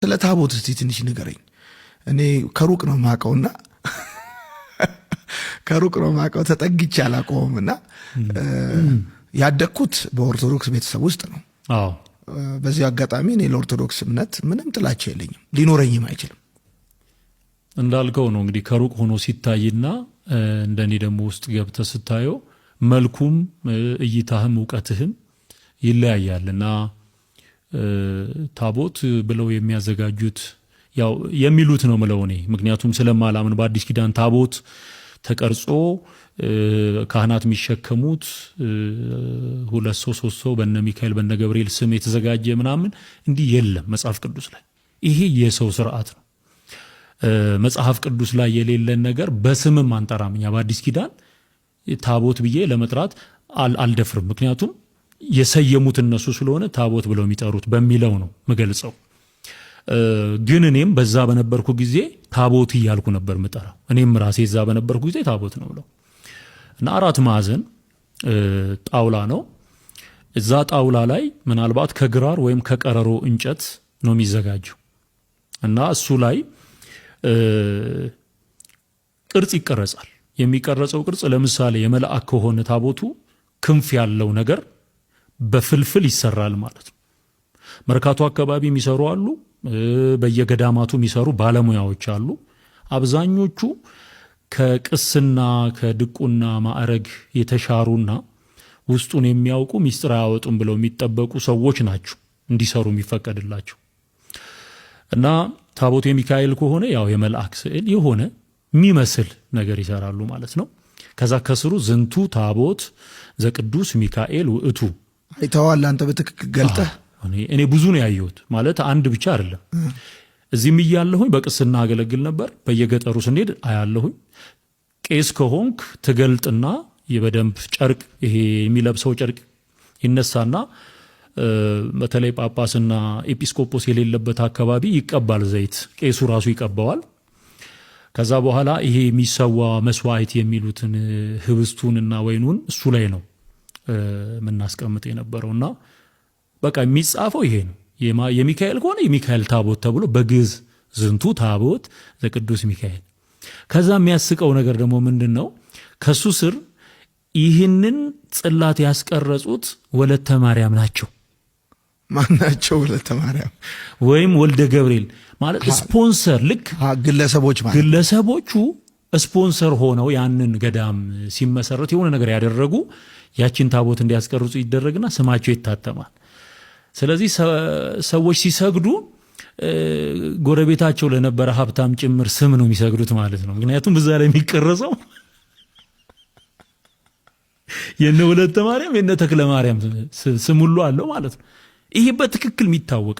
ስለ ታቦት እስቲ ትንሽ ንገረኝ። እኔ ከሩቅ ነው ማቀውና ከሩቅ ነው ማቀው ተጠግቼ አላቆምና ያደኩት በኦርቶዶክስ ቤተሰብ ውስጥ ነው። አዎ በዚህ አጋጣሚ እኔ ለኦርቶዶክስ እምነት ምንም ጥላቻ የለኝም፣ ሊኖረኝም አይችልም። እንዳልከው ነው እንግዲህ ከሩቅ ሆኖ ሲታይና እንደኔ ደግሞ ውስጥ ገብተ ስታየው መልኩም እይታህም ዕውቀትህም ይለያያልና ታቦት ብለው የሚያዘጋጁት ያው የሚሉት ነው ምለው እኔ ምክንያቱም ስለማላምን በአዲስ ኪዳን ታቦት ተቀርጾ ካህናት የሚሸከሙት ሁለት ሶስት ሰው በነ ሚካኤል በነ ገብርኤል ስም የተዘጋጀ ምናምን እንዲህ የለም መጽሐፍ ቅዱስ ላይ። ይሄ የሰው ስርዓት ነው። መጽሐፍ ቅዱስ ላይ የሌለን ነገር በስምም አንጠራም። እኛ በአዲስ ኪዳን ታቦት ብዬ ለመጥራት አልደፍርም። ምክንያቱም የሰየሙት እነሱ ስለሆነ ታቦት ብለው የሚጠሩት በሚለው ነው ምገልጸው። ግን እኔም በዛ በነበርኩ ጊዜ ታቦት እያልኩ ነበር ምጠራው። እኔም ራሴ እዛ በነበርኩ ጊዜ ታቦት ነው ብለው እና 4 ማዕዘን ጣውላ ነው። እዛ ጣውላ ላይ ምናልባት ከግራር ወይም ከቀረሮ እንጨት ነው የሚዘጋጀው እና እሱ ላይ ቅርጽ ይቀረጻል። የሚቀረጸው ቅርጽ ለምሳሌ የመልአክ ከሆነ ታቦቱ ክንፍ ያለው ነገር በፍልፍል ይሰራል ማለት ነው። መርካቶ አካባቢ የሚሰሩ አሉ፣ በየገዳማቱ የሚሰሩ ባለሙያዎች አሉ። አብዛኞቹ ከቅስና ከድቁና ማዕረግ የተሻሩና ውስጡን የሚያውቁ ሚስጥር አያወጡም ብለው የሚጠበቁ ሰዎች ናቸው እንዲሰሩ የሚፈቀድላቸው። እና ታቦቱ የሚካኤል ከሆነ ያው የመልአክ ስዕል የሆነ የሚመስል ነገር ይሰራሉ ማለት ነው። ከዛ ከስሩ ዝንቱ ታቦት ዘቅዱስ ሚካኤል ውእቱ። አይተዋል አንተ በትክክል ገልጠህ? እኔ ብዙ ነው ያየሁት ማለት አንድ ብቻ አይደለም። እዚህም እያለሁኝ በቅስና አገለግል ነበር። በየገጠሩ ስንሄድ አያለሁኝ። ቄስ ከሆንክ ትገልጥና የበደንብ ጨርቅ ይሄ የሚለብሰው ጨርቅ ይነሳና በተለይ ጳጳስና ኤጲስቆጶስ የሌለበት አካባቢ ይቀባል ዘይት፣ ቄሱ ራሱ ይቀባዋል። ከዛ በኋላ ይሄ የሚሰዋ መስዋዕት የሚሉትን ህብስቱንና ወይኑን እሱ ላይ ነው የምናስቀምጥ የነበረውና በቃ የሚጻፈው ይሄ ነው። የሚካኤል ከሆነ የሚካኤል ታቦት ተብሎ በግዕዝ ዝንቱ ታቦት ዘቅዱስ ሚካኤል። ከዛ የሚያስቀው ነገር ደግሞ ምንድነው? ከሱ ስር ይህንን ጽላት ያስቀረጹት ወለተ ማርያም ናቸው። ማናቸው? ወለተ ማርያም ወይም ወልደ ገብርኤል ማለት ስፖንሰር፣ ልክ ግለሰቦች ማለት ግለሰቦቹ ስፖንሰር ሆነው ያንን ገዳም ሲመሰረት የሆነ ነገር ያደረጉ ያችን ታቦት እንዲያስቀርጹ ይደረግና ስማቸው ይታተማል። ስለዚህ ሰዎች ሲሰግዱ ጎረቤታቸው ለነበረ ሀብታም ጭምር ስም ነው የሚሰግዱት ማለት ነው። ምክንያቱም በዛ ላይ የሚቀረጸው የነ ወለተ ማርያም የነ ተክለ ማርያም ስም ሁሉ አለው ማለት ነው። ይሄ በትክክል የሚታወቅ